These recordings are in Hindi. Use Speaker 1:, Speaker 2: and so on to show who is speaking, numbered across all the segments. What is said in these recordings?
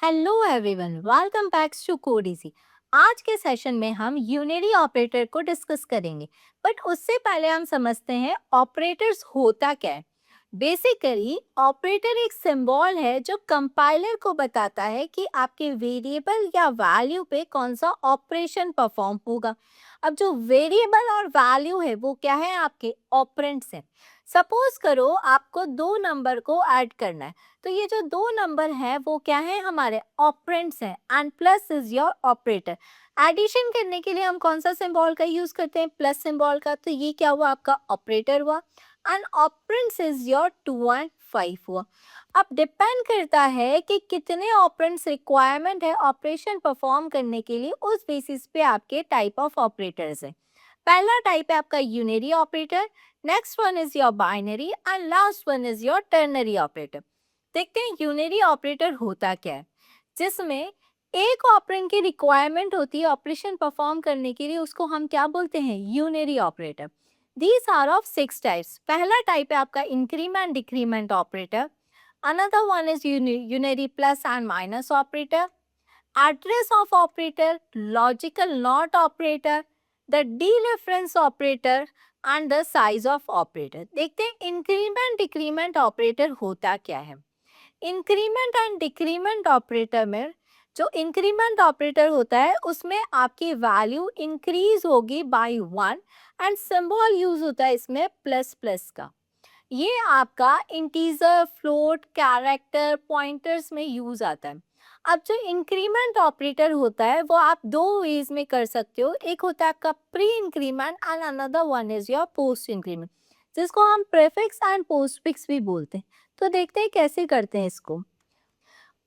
Speaker 1: Hello everyone, welcome back to code easy. आज के सेशन में हम यूनरी ऑपरेटर को डिस्कस करेंगे, बट उससे पहले हम समझते हैं ऑपरेटर्स होता क्या है। बेसिकली ऑपरेटर एक सिंबल है जो कंपाइलर को बताता है कि आपके वेरिएबल या वैल्यू पे कौन सा ऑपरेशन परफॉर्म होगा। अब जो वेरिएबल और वैल्यू है वो क्या है, आपके ऑपरेंड्स हैं। सपोज करो आपको दो नंबर को ऐड करना है, तो ये जो दो नंबर है वो क्या है, हमारे ऑपरेंड्स हैं and plus is your operator. Addition करने के लिए हम कौन सा सिंबल का यूज करते हैं, प्लस सिंबल का, तो ये क्या हुआ, आपका ऑपरेटर हुआ। And operands is your 2 and 5 हुआ। अब डिपेंड करता है कि कितने ऑपरेंड्स रिक्वायरमेंट है ऑपरेशन परफॉर्म करने के लिए, उस बेसिस पे आपके टाइप ऑफ ऑपरेटर्स है। पहला टाइप है आपका unary operator, next one is your binary and last one is your ternary operator. देखते हैं यूनरी ऑपरेटर होता क्या है, जिसमें एक ऑपरेंड की रिक्वायरमेंट होती है ऑपरेशन परफॉर्म करने के लिए, उसको हम क्या बोलते हैं, unary operator. These are of 6 types. पहला टाइप है आपका increment decrement operator, another one is unary plus and minus operator, address of operator, logical not operator, the dereference operator and the size of operator। देखते हैं इंक्रीमेंट डिक्रीमेंट ऑपरेटर होता क्या है। इंक्रीमेंट एंड डिक्रीमेंट ऑपरेटर में जो इंक्रीमेंट ऑपरेटर होता है उसमें आपकी वैल्यू इंक्रीज होगी बाय 1 एंड सिंबल यूज होता है इसमें प्लस प्लस का। ये आपका इंटीजर, फ्लोट, कैरेक्टर, पॉइंटर्स में यूज आता है। अब जो इंक्रीमेंट ऑपरेटर होता है वो आप दो वेज में कर सकते हो, एक होता है आपका pre increment and another one is your post increment, जिसको हम प्रीफिक्स एंड पोस्टफिक्स भी बोलते हैं। तो देखते हैं कैसे करते हैं इसको।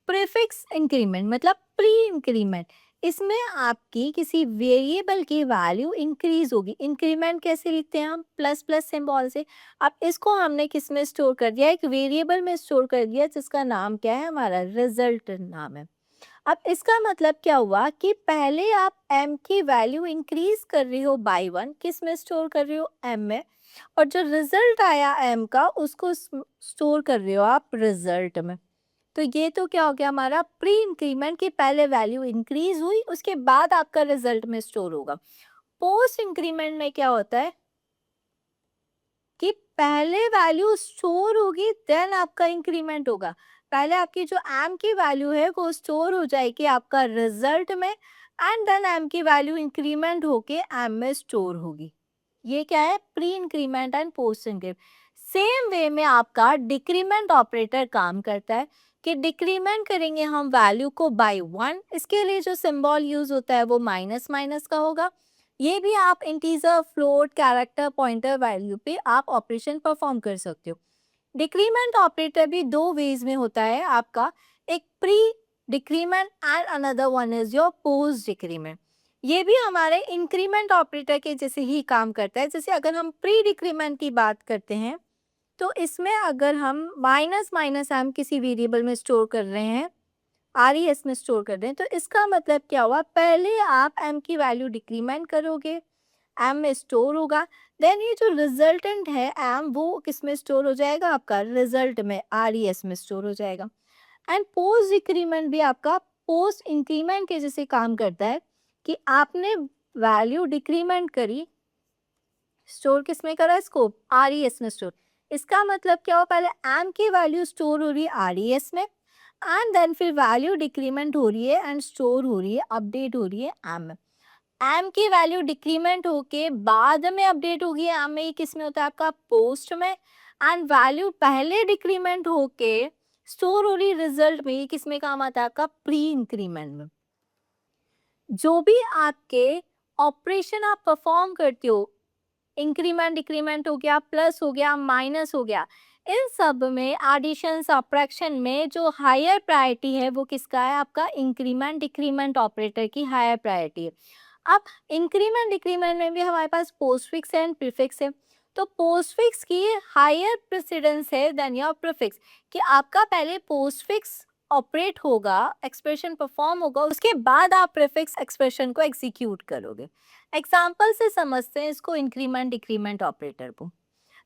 Speaker 1: प्रीफिक्स इंक्रीमेंट मतलब प्री इंक्रीमेंट, इसमें आपकी किसी वेरिएबल की वैल्यू इंक्रीज होगी। इंक्रीमेंट कैसे लिखते हैं हम, प्लस प्लस सिंबल से। अब इसको हमने किस में स्टोर कर दिया, एक वेरिएबल में स्टोर कर दिया जिसका नाम क्या है, हमारा रिजल्ट नाम है। अब इसका मतलब क्या हुआ कि पहले आप m की वैल्यू इंक्रीज कर रही हो बाई 1, किस में स्टोर कर रही हो, m में, और जो रिजल्ट आया m का उसको स्टोर कर रहे हो आप रिजल्ट में। तो ये तो क्या हो गया हमारा प्री इंक्रीमेंट की पहले वैल्यू इंक्रीज हुई, उसके बाद आपका रिजल्ट में स्टोर होगा। पोस्ट इंक्रीमेंट में क्या होता है कि पहले वैल्यू स्टोर होगी देन आपका इंक्रीमेंट होगा। पहले आपकी जो एम की वैल्यू है वो स्टोर हो जाएगी आपका रिजल्ट में, एंड देन एम की वैल्यू इंक्रीमेंट होके एम में स्टोर होगी। ये क्या है, pre increment and post increment. Same way में आपका डिक्रीमेंट ऑपरेटर काम करता है कि डिक्रीमेंट करेंगे हम वैल्यू को बाय 1, इसके लिए जो सिंबल यूज होता है वो माइनस माइनस का होगा। ये भी आप integer, float, character, pointer value पे आप ऑपरेशन परफॉर्म कर सकते हो। डिक्रीमेंट ऑपरेटर भी दो वेज में होता है आपका, एक pre decrement and another one is your post decrement. ये भी हमारे इंक्रीमेंट ऑपरेटर के जैसे ही काम करता है। जैसे अगर हम प्री डिक्रीमेंट की बात करते हैं तो इसमें अगर हम माइनस माइनस एम किसी वेरिएबल में स्टोर कर रहे हैं, आर ई एस में स्टोर कर रहे हैं, तो इसका मतलब क्या हुआ, पहले आप एम की वैल्यू डिक्रीमेंट करोगे, एम में स्टोर होगा, देन ये जो रिजल्टेंट है एम वो किस में स्टोर हो जाएगा, आपका रिजल्ट में, आर ई एस में स्टोर हो जाएगा। एंड पोस्ट डिक्रीमेंट भी आपका पोस्ट इंक्रीमेंट के जैसे काम करता है कि आपने वैल्यू डिक्रीमेंट करी, स्टोर किस में करा, स्कोप आर ई एस में स्टोर। इसका मतलब क्या हो, पहले एम की वैल्यू स्टोर हो रही है आर ई एस में, एंड देन फिर वैल्यू डिक्रीमेंट हो रही है एंड स्टोर हो रही है, अपडेट हो रही है एम में। एम की वैल्यू डिक्रीमेंट होके बाद में अपडेट होगी एम में, ये किस में होता है आपका पोस्ट में, एंड वैल्यू पहले डिक्रीमेंट होके स्टोर हो रही रिजल्ट में, ये किस में काम आता है आपका प्री इंक्रीमेंट में। जो भी आपके ऑपरेशन आप परफॉर्म करते हो, इंक्रीमेंट डिक्रीमेंट हो गया, प्लस हो गया, माइनस हो गया, इन सब में एडिशन सब्ट्रैक्शन में जो हायर प्रायोरिटी है वो किसका है, आपका इंक्रीमेंट डिक्रीमेंट ऑपरेटर की हायर प्रायोरिटी है। अब इंक्रीमेंट डिक्रीमेंट में भी हमारे पास पोस्टफिक्स एंड प्रीफिक्स है। तो पोस्टफिक्स की हायर प्रेसिडेंस है देन योर प्रीफिक्स, कि आपका पहले पोस्टफिक्स ऑपरेट होगा, एक्सप्रेशन परफॉर्म होगा, उसके बाद आप प्रीफिक्स एक्सप्रेशन को एग्जीक्यूट करोगे। एग्जाम्पल से समझते हैं इसको, इंक्रीमेंट डिक्रीमेंट ऑपरेटर को।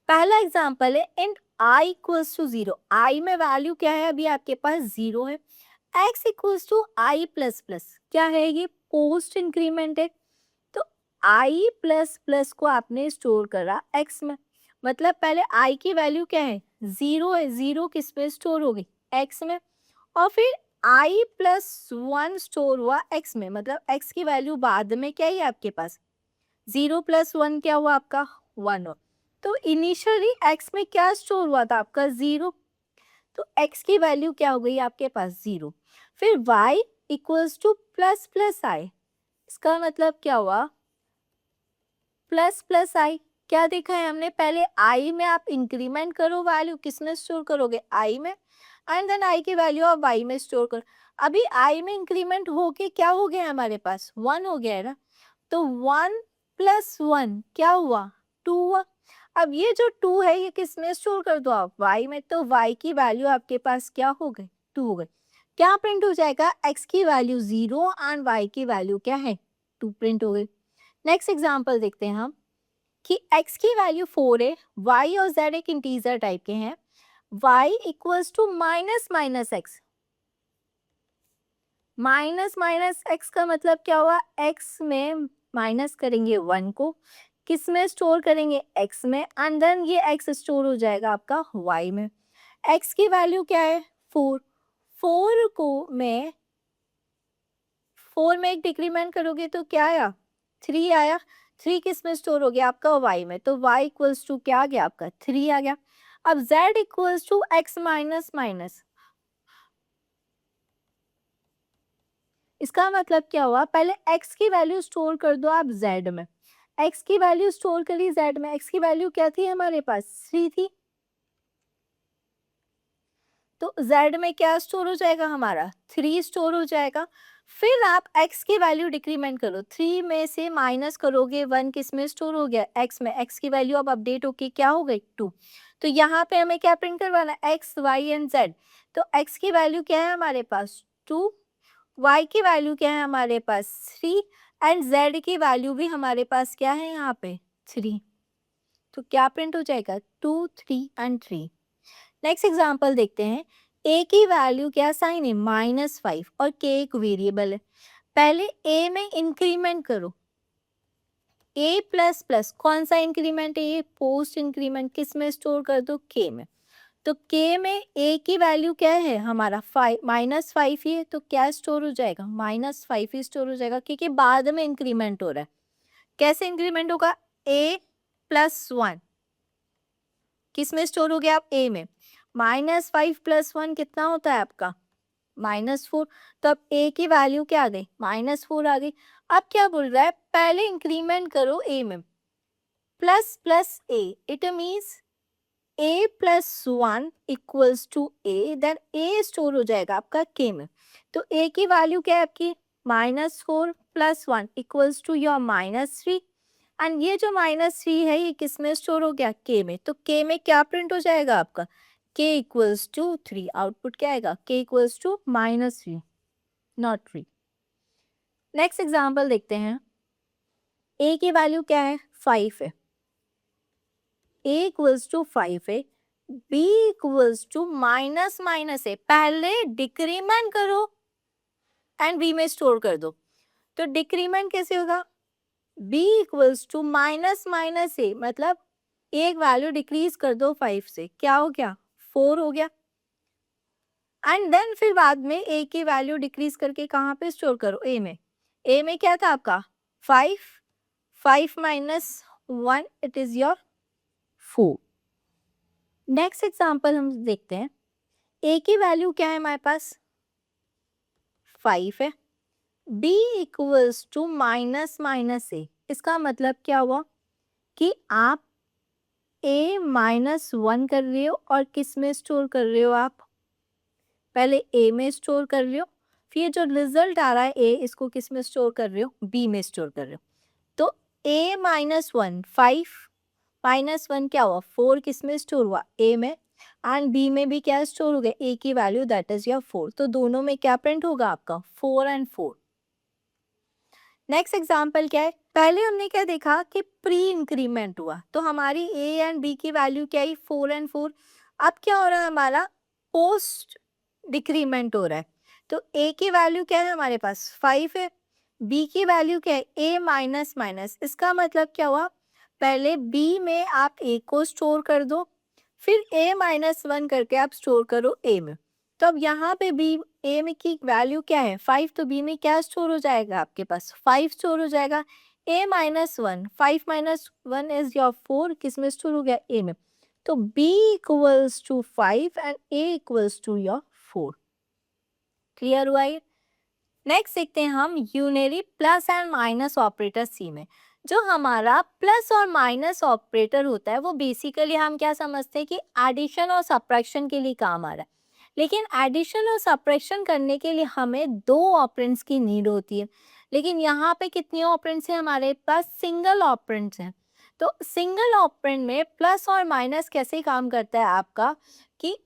Speaker 1: पहला एग्जाम्पल है int I equals to 0। I में वैल्यू क्या है, अभी आपके पास 0 है, X equals to I plus plus, क्या है ये, पोस्ट इंक्रीमेंट है। तो आई प्लस प्लस को आपने स्टोर करा एक्स में, मतलब पहले आई की वैल्यू क्या है, जीरो है, जीरो किस में स्टोर होगी, एक्स में। और फिर आई प्लस वन स्टोर हुआ एक्स में, मतलब एक्स की वैल्यू बाद में क्या है आपके पास, जीरो प्लस वन क्या हुआ आपका, वन हो। तो इनिशियली एक्स में क्या स्टोर हुआ था आपका, जीरो। तो x की वैल्यू क्या हो गई आपके पास, जीरो। फिर y equals to plus plus I, इसका मतलब क्या हुआ, प्लस प्लस आई। क्या देखा है हमने, पहले आई में आप इंक्रीमेंट करो वैल्यू, किस में स्टोर करोगे, आई में, एंड देन आई की वैल्यू आप वाई में स्टोर करो। अभी आई में इंक्रीमेंट होके क्या हो गया हमारे पास, वन हो गया है ना। तो वन प्लस वन क्या हुआ, टू हुआ। अब ये जो टू है ये किस में स्टोर कर दो आप, वाई में। तो वाई की वैल्यू आपके पास क्या हो गई, टू हो गई। क्या प्रिंट हो जाएगा, एक्स की वैल्यू जीरो एंड वाई की वैल्यू क्या है, टू प्रिंट हो गई। नेक्स्ट एग्जाम्पल देखते हैं हम कि x की वैल्यू 4 है, y और z एक इंटीजर टाइप के हैं, y equals to minus minus X. Minus minus X का मतलब क्या हुआ, x में माइनस करेंगे 1 को, किस में स्टोर करेंगे, x में, एंड देन ये x स्टोर हो जाएगा आपका y में। x की वैल्यू क्या है, 4। 4 को मैं 4 में एक डिक्रीमेंट करोगे तो क्या आया, 3 आया। 3 किस में स्टोर हो गया आपका, y में। तो y इक्वल्स टू क्या आ गया आपका, 3 आ गया। अब z equals to x minus minus, इसका मतलब क्या हुआ, पहले x की वैल्यू स्टोर कर दो आप z में। x की वैल्यू स्टोर करी z में, x की वैल्यू क्या थी हमारे पास, 3 थी। तो z में क्या स्टोर हो जाएगा हमारा, 3 स्टोर हो जाएगा। फिर आप x की वैल्यू डिक्रीमेंट करो, 3 में से माइनस करोगे 1, किस में स्टोर हो गया, x में। x की वैल्यू अब अपडेट होके क्या हो गई, 2। तो यहाँ पे हमें क्या प्रिंट करवाना है, x y एंड z। तो x की वैल्यू क्या है हमारे पास, 2, y की वैल्यू क्या है हमारे पास, 3, एंड z की वैल्यू भी हमारे पास क्या है यहाँ पे, 3। तो क्या प्रिंट हो जाएगा, 2 3 एंड 3। नेक्स्ट एग्जाम्पल देखते हैं, a की वैल्यू क्या साइन है, -5, और k एक वेरिएबल है। पहले a में इंक्रीमेंट करो, a प्लस प्लस, कौन सा इंक्रीमेंट है ये, पोस्ट इंक्रीमेंट, किस में स्टोर कर दो, k में। तो k में a की वैल्यू क्या है हमारा, -5 ही है, तो क्या स्टोर हो जाएगा, -5 ही स्टोर हो जाएगा, क्योंकि बाद में इंक्रीमेंट हो रहा है। कैसे इंक्रीमेंट होगा, a प्लस वन, किस में स्टोर हो गया आप, a में। -5 प्लस वन कितना होता है आपका, -4। तो अब a की वैल्यू क्या आ गई, -4 आ गई। अब क्या बोल रहा है, पहले इंक्रीमेंट करो a में, plus plus a, it means a plus one equals to a, then a store हो जाएगा आपका k में। तो a की वैल्यू क्या है आपकी, -4 plus one equals to your -3, and ये जो -3 है ये किस में स्टोर हो गया, k में। तो k में क्या प्रिंट हो जाएगा आपका, k इक्वल्स टू 3, आउटपुट क्या आएगा, k equals to -3, not 3। Next example देखते हैं, a की वैल्यू क्या है, 5 है, a इक्वल्स टू 5 है, b equals to minus minus है, पहले डिक्रीमेंट करो एंड b में स्टोर कर दो। तो डिक्रीमेंट कैसे होगा, b equals to minus minus A, मतलब एक वैल्यू डिक्रीज कर दो 5 से, क्या हो गया, 4 हो गया। एंड देन फिर बाद में a की वैल्यू डिक्रीज करके कहाँ पे स्टोर करो, a में। a में क्या था आपका, 5, 5 minus 1, it is your 4। Next example हम देखते हैं, a की वैल्यू क्या है हमारे पास, 5 है, b equals to minus minus A, इसका मतलब क्या हुआ कि आप a -1 कर रहे हो और किस में स्टोर कर रहे हो आप, पहले a में स्टोर कर रहे हो, फिर जो रिजल्ट आ रहा है a, इसको किस में स्टोर कर रहे हो, b में स्टोर कर रहे हो। तो a -1, 5 -1 क्या हुआ, 4 किस में स्टोर हुआ, a में, एंड b में भी क्या स्टोर हो गया, a की वैल्यू दैट इज योर 4। तो दोनों में क्या प्रिंट होगा आपका, 4 एंड 4। नेक्स्ट एग्जाम्पल क्या है, पहले हमने क्या देखा कि प्री इंक्रीमेंट हुआ, तो हमारी a एंड b की वैल्यू क्या है, 4 एंड 4। अब क्या हो रहा है हमारा, पोस्ट डिक्रीमेंट हो रहा है। तो a की वैल्यू क्या है हमारे पास 5 है, b की वैल्यू क्या है a माइनस माइनस, इसका मतलब क्या हुआ, पहले b में आप a को स्टोर कर दो, फिर a माइनस 1 करके आप स्टोर करो a में। तो अब यहाँ पे b a में की वैल्यू क्या है 5, तो b में क्या स्टोर हो जाएगा आपके पास 5 स्टोर हो जाएगा। a minus 1, 5 minus 1 is your 4, किस में स्टोर हो गया a में। तो b equals to 5 and a equals to your 4। Clear हुआ ये। नेक्स्ट देखते हैं हम unary plus and minus operator C में। जो हमारा प्लस और माइनस ऑपरेटर होता है वो बेसिकली हम क्या समझते हैं कि एडिशन और सब्ट्रैक्शन के लिए काम आ रहा है। लेकिन एडिशन और सब्ट्रैक्शन करने के लिए हमें दो ऑपरेंड्स की नीड होती है, लेकिन यहाँ पे कितने ऑपरेंड्स हैं हमारे पास, सिंगल ऑपरेंड्स हैं। तो सिंगल ऑपरेंड में प्लस और माइनस कैसे काम करता है आपका, कि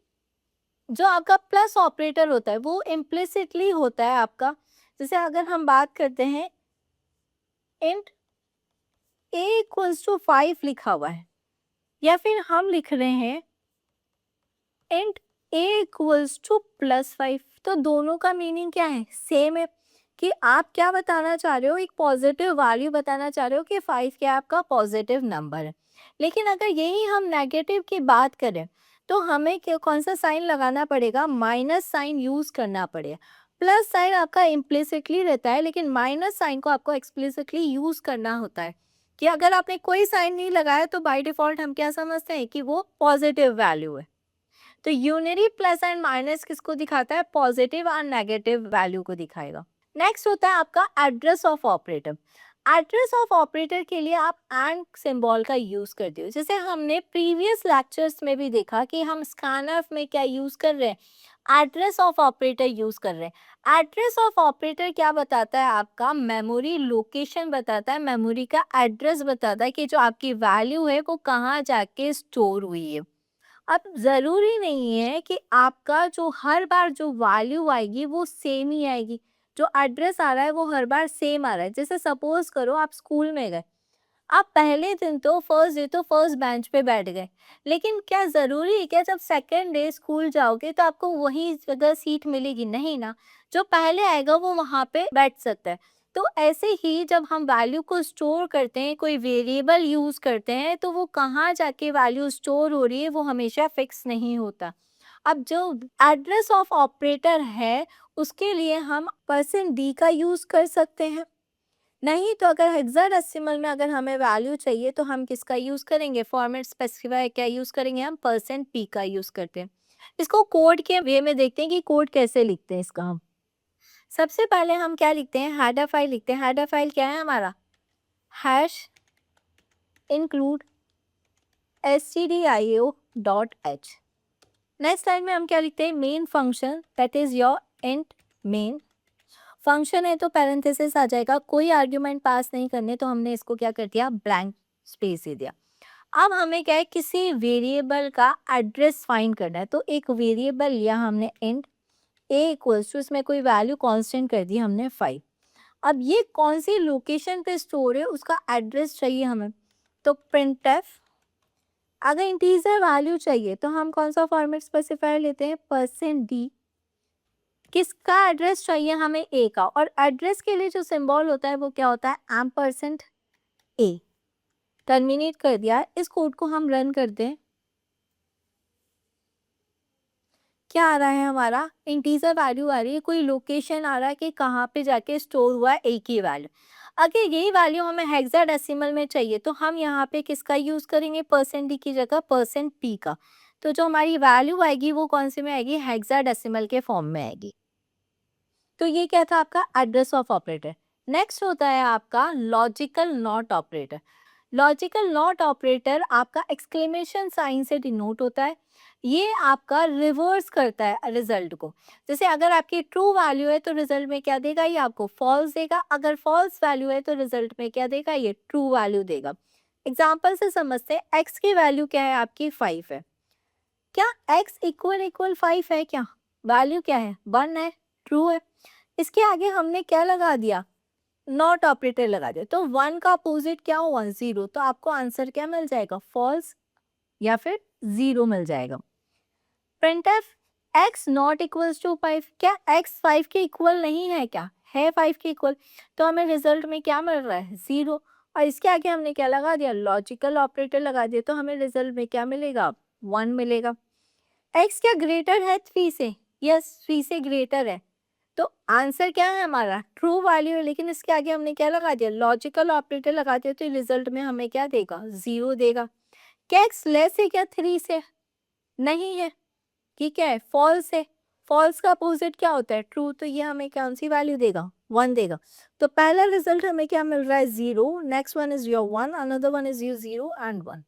Speaker 1: जो आपका प्लस ऑपरेटर होता है वो इम्प्लिसिटली होता है आपका। जैसे अगर हम बात करते हैं इंट a इक्वल्स टू 5 लिखा हुआ है, या फिर हम लिख रहे हैं इंट a इक्वल्स टू +5, तो दोनों का मीनिंग क्या है, सेम है। कि आप क्या बताना चाह रहे हो, एक पॉजिटिव वैल्यू बताना चाह रहे हो कि 5 क्या आपका पॉजिटिव नंबर है। लेकिन अगर यही हम नेगेटिव की बात करें तो हमें कौन सा साइन लगाना पड़ेगा, माइनस साइन यूज करना पड़ेगा। प्लस साइन आपका इम्प्लिसिटली रहता है, लेकिन माइनस साइन को आपको एक्सप्लिसिटली यूज करना होता है। कि अगर आपने कोई साइन नहीं लगाया तो बाय डिफॉल्ट हम क्या समझते हैं कि वो पॉजिटिव वैल्यू है। तो यूनरी प्लस एंड माइनस किसको दिखाता है, पॉजिटिव और नेगेटिव वैल्यू को दिखाएगा। नेक्स्ट होता है आपका address of operator. Address of operator के लिए आप एंड सिंबल का यूज करते हो। जैसे हमने प्रीवियस लेक्चर्स में भी देखा कि हम स्कैनफ में क्या यूज कर रहे हैं, एड्रेस ऑफ ऑपरेटर यूज कर रहे हैं। एड्रेस ऑफ ऑपरेटर क्या बताता है, आपका मेमोरी लोकेशन बताता है, मेमोरी का एड्रेस बताता है कि जो आपकी वैल्यू है वो कहाँ जाके स्टोर हुई है। अब ज़रूरी नहीं है कि आपका जो हर बार जो वैल्यू आएगी वो सेम ही आएगी। जो एड्रेस आ रहा है वो हर बार सेम आ रहा है। जैसे सपोज करो आप स्कूल में गए, आप पहले दिन तो फर्स्ट डे तो फर्स्ट बेंच पे बैठ गए, लेकिन क्या ज़रूरी है क्या जब सेकंड डे स्कूल जाओगे तो आपको वही जगह सीट मिलेगी, नहीं ना। जो पहले आएगा वो वहाँ पे बैठ सकता है। तो ऐसे ही जब हम वैल्यू को स्टोर करते हैं, कोई वेरिएबल यूज़ करते हैं, तो वो कहाँ जाके वैल्यू स्टोर हो रही है वो हमेशा फिक्स नहीं होता। अब जो एड्रेस ऑफ ऑपरेटर है उसके लिए हम %d का यूज़ कर सकते हैं। नहीं तो अगर हेक्साडेसिमल में अगर हमें वैल्यू चाहिए तो हम किसका यूज़ करेंगे, फॉर्मेट स्पेसिफायर क्या यूज़ करेंगे, हम %p का यूज़ करते हैं। इसको कोड के वे में देखते हैं कि कोड कैसे लिखते हैं इसका हम। सबसे पहले हम क्या लिखते हैं, हेडर फाइल लिखते हैं। हेडर फाइल क्या है हमारा, hash include stdio.h। Next line में हम क्या लिखते हैं, main function that is your int main. Function है तो पैरेंथेसिस आ जाएगा, कोई आर्ग्यूमेंट पास नहीं करने तो हमने इसको क्या कर दिया, ब्लैंक स्पेस दे दिया। अब हमें क्या है, किसी वेरिएबल का एड्रेस फाइंड करना है, तो एक वेरिएबल लिया हमने इंट a इक्वल्स टू, इसमें कोई वैल्यू कांस्टेंट कर दी हमने 5। अब ये कौन सी लोकेशन पे स्टोर है उसका एड्रेस चाहिए हमें, तो printf। अगर इंटीजर वैल्यू चाहिए तो हम कौन सा फॉर्मेट स्पेसिफायर लेते हैं, %d। किसका एड्रेस चाहिए हमें, a का, और एड्रेस के लिए जो सिंबल होता है वो क्या होता है, %a। टर्मिनेट कर दिया। इस कोड को हम रन करते हैं। क्या आ रहा है हमारा, इंटीजर वैल्यू आ रही है, कोई लोकेशन आ रहा है कि कहाँ पे जाके स्टोर हुआ है a की वैल्यू। अगर यही वैल्यू हमें हेक्साडेसिमल में चाहिए तो हम यहाँ पे किसका यूज़ करेंगे, %d की जगह %p का। तो जो हमारी वैल्यू आएगी वो कौन से में आएगी, हेक्साडेसिमल के फॉर्म में आएगी। तो ये क्या था आपका एड्रेस ऑफ ऑपरेटर। नेक्स्ट होता है आपका logical not operator. Logical not operator आपका एक्सक्लेमेशन साइन से डिनोट होता है। ये आपका रिवर्स करता है रिजल्ट को। जैसे अगर आपकी ट्रू वैल्यू है तो रिजल्ट में क्या देगा, ये आपको फॉल्स देगा। अगर फॉल्स वैल्यू है तो रिजल्ट में क्या देगा, ये ट्रू वैल्यू देगा। एग्जाम्पल से समझते हैं, एक्स की वैल्यू क्या है आपकी 5 है। क्या एक्स इक्वल इक्वल 5 है, क्या वैल्यू क्या है 1 है, ट्रू है। इसके आगे हमने क्या लगा दिया, नॉट ऑपरेटर लगा दिया, तो 1 का अपोजिट क्या हुआ, 0। तो आपको आंसर क्या मिल जाएगा, फॉल्स या फिर 0 मिल जाएगा। printf x not equals to 5, क्या x 5 के इक्वल नहीं है, क्या है 5 के इक्वल, तो हमें रिजल्ट में क्या मिल रहा है 0। और इसके आगे हमने क्या लगा दिया, लॉजिकल ऑपरेटर लगा दिया, तो हमें रिजल्ट में क्या मिलेगा 1 मिलेगा। x क्या ग्रेटर है 3 से, यस 3 से ग्रेटर है, तो आंसर क्या है हमारा ट्रू वैल्यू है। लेकिन इसके आगे हमने क्या लगा दिया, लॉजिकल ऑपरेटर लगा दिया, तो रिजल्ट में हमें क्या देगा 0 देगा। क्या x लेस है क्या 3 से, नहीं है, ठीक है फॉल्स है, फॉल्स का अपोजिट क्या होता है ट्रू, तो ये हमें कौन सी वैल्यू देगा 1 देगा। तो पहला रिजल्ट हमें क्या मिल रहा है 0, next one is your 1, another one is your 0 and 1।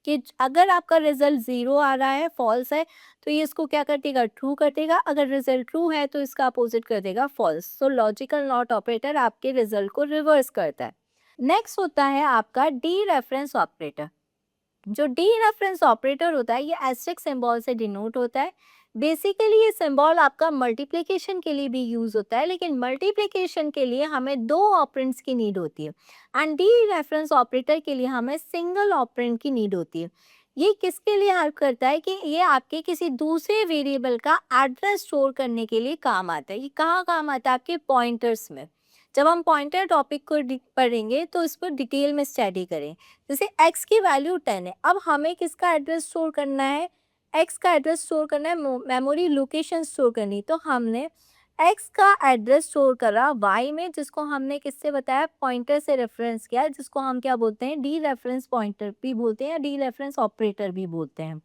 Speaker 1: कि अगर आपका रिजल्ट 0 आ रहा है फॉल्स है, तो ये इसको क्या कर देगा ट्रू कर देगा, अगर रिजल्ट ट्रू है तो इसका अपोजिट कर देगा फॉल्स। तो लॉजिकल नॉट ऑपरेटर आपके रिजल्ट को रिवर्स करता है। नेक्स्ट होता है आपका डी रेफरेंस ऑपरेटर। जो डी रेफरेंस ऑपरेटर होता है ये एस्टेरिस्क सिंबल से डिनोट होता है। बेसिकली ये सिंबल आपका मल्टीप्लिकेशन के लिए भी यूज होता है, लेकिन मल्टीप्लिकेशन के लिए हमें 2 ऑपरेंड्स की नीड होती है एंड डी रेफरेंस ऑपरेटर के लिए हमें सिंगल ऑपरेंड की नीड होती है। ये किसके लिए हेल्प करता है कि ये आपके किसी दूसरे वेरिएबल का एड्रेस स्टोर करने के लिए काम आता है। ये कहाँ काम आता है, आपके पॉइंटर्स में। जब हम पॉइंटर टॉपिक को पढ़ेंगे तो इस पर डिटेल में स्टडी करें। जैसे x की वैल्यू 10 है, अब हमें किसका एड्रेस स्टोर करना है, x का एड्रेस स्टोर करना है, मेमोरी लोकेशन स्टोर करनी। तो हमने x का एड्रेस स्टोर करा y में, जिसको हमने किससे बताया पॉइंटर से रेफरेंस किया, जिसको हम क्या बोलते हैं डी रेफरेंस पॉइंटर भी बोलते हैं या डी रेफरेंस ऑपरेटर भी बोलते हैं।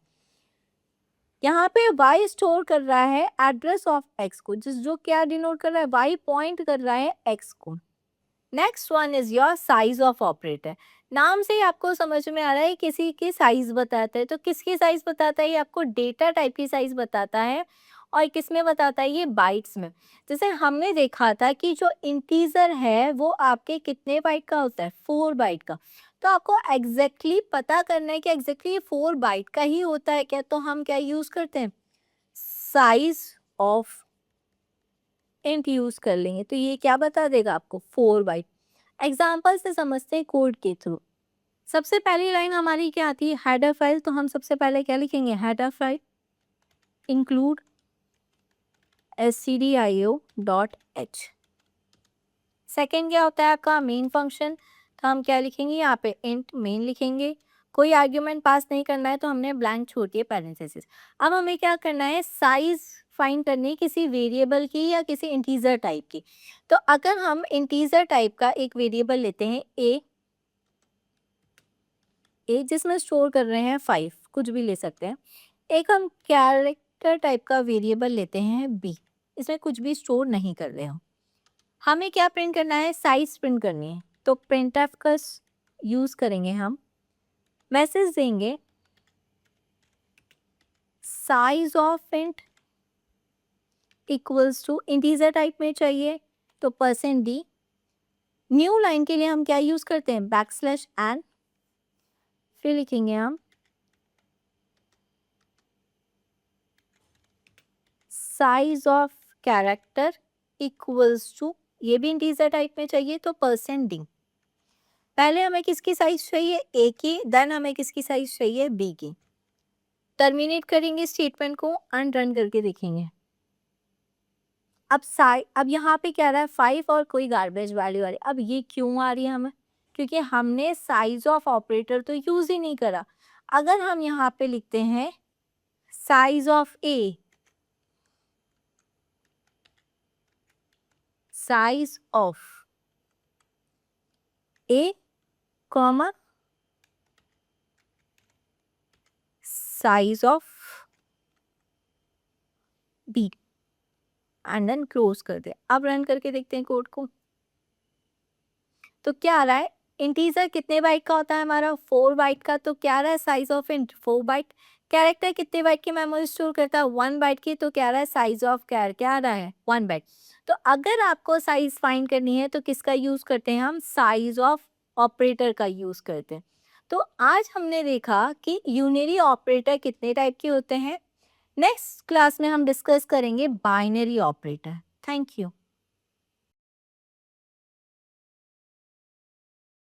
Speaker 1: यहाँ पे y स्टोर कर रहा है एड्रेस ऑफ x को, जो क्या डिनोट कर रहा है, y पॉइंट कर रहा है x को। Next one is your size of operator. नाम से ही आपको समझ में आ रहा है किसी की साइज बताता है, तो किसकी साइज बताता है, ये आपको डेटा टाइप की साइज बताता है। और किस में बताता है, ये बाइट्स में। जैसे हमने देखा था कि जो इंटीजर है वो आपके कितने बाइट का होता है 4 बाइट का। तो आपको एग्जैक्टली पता करना है कि एग्जैक्टली 4 बाइट का ही होता है क्या, तो हम क्या यूज करते हैं साइज ऑफ इंट यूज कर लेंगे, तो ये क्या बता देगा आपको 4 बाइट। एग्जाम्पल से समझते हैं कोड के थ्रू। सबसे पहली लाइन हमारी क्या आती है हेडर फाइल, तो हम सबसे पहले क्या लिखेंगे header file include stdio.h। Second क्या होता है आपका मेन फंक्शन, तो हम क्या लिखेंगे यहाँ पे इंट मेन लिखेंगे। कोई आर्ग्यूमेंट पास नहीं करना है तो हमने ब्लैंक छोड़ दिए पैरेंथेसिस। अब हमें क्या करना है साइज फाइंड करनी है किसी वेरिएबल की या किसी इंटीजर टाइप की। तो अगर हम इंटीजर टाइप का एक वेरिएबल लेते हैं ए जिसमें स्टोर कर रहे हैं 5, कुछ भी ले सकते हैं। एक हम कैरेक्टर टाइप का वेरिएबल लेते हैं बी, इसमें कुछ भी स्टोर नहीं कर रहे हो। हमें क्या प्रिंट करना है साइज प्रिंट करनी है, तो प्रिंटफ का यूज करेंगे हम। मैसेज देंगे size of int equals to integer type में चाहिए तो %d। न्यू लाइन के लिए हम क्या यूज करते हैं \n, फिर लिखेंगे हम size of character equals to, ये भी इंटीजर टाइप में चाहिए तो %d। पहले हमें किसकी साइज चाहिए ए की, देन हमें किसकी साइज चाहिए बी की। टर्मिनेट करेंगे स्टेटमेंट को, अनरन करके देखेंगे। अब यहाँ पे क्या रहा है 5 और कोई गार्बेज वैल्यू आ रही है। अब ये क्यों आ रही है हमें, क्योंकि हमने साइज ऑफ ऑपरेटर तो यूज ही नहीं करा। अगर हम यहाँ पे लिखते हैं size of a, size of a comma size of b and then close कर दे। अब रन करके देखते हैं कोड को, तो क्या आ रहा है इंटीजर कितने बाइट का होता है हमारा 4 बाइट का, तो क्या आ रहा है size of int 4 byte. Character कितने बाइट की मेमोरी स्टोर करता है 1 बाइट की, तो क्या आ रहा है साइज ऑफ कैर क्या आ रहा है 1 बाइट। तो अगर आपको साइज फाइंड करनी है तो किसका यूज करते हैं हम साइज ऑफ ऑपरेटर का यूज करते हैं। तो आज हमने देखा कि यूनरी ऑपरेटर कितने टाइप के होते हैं। नेक्स्ट क्लास में हम डिस्कस करेंगे बाइनरी ऑपरेटर। Thank you.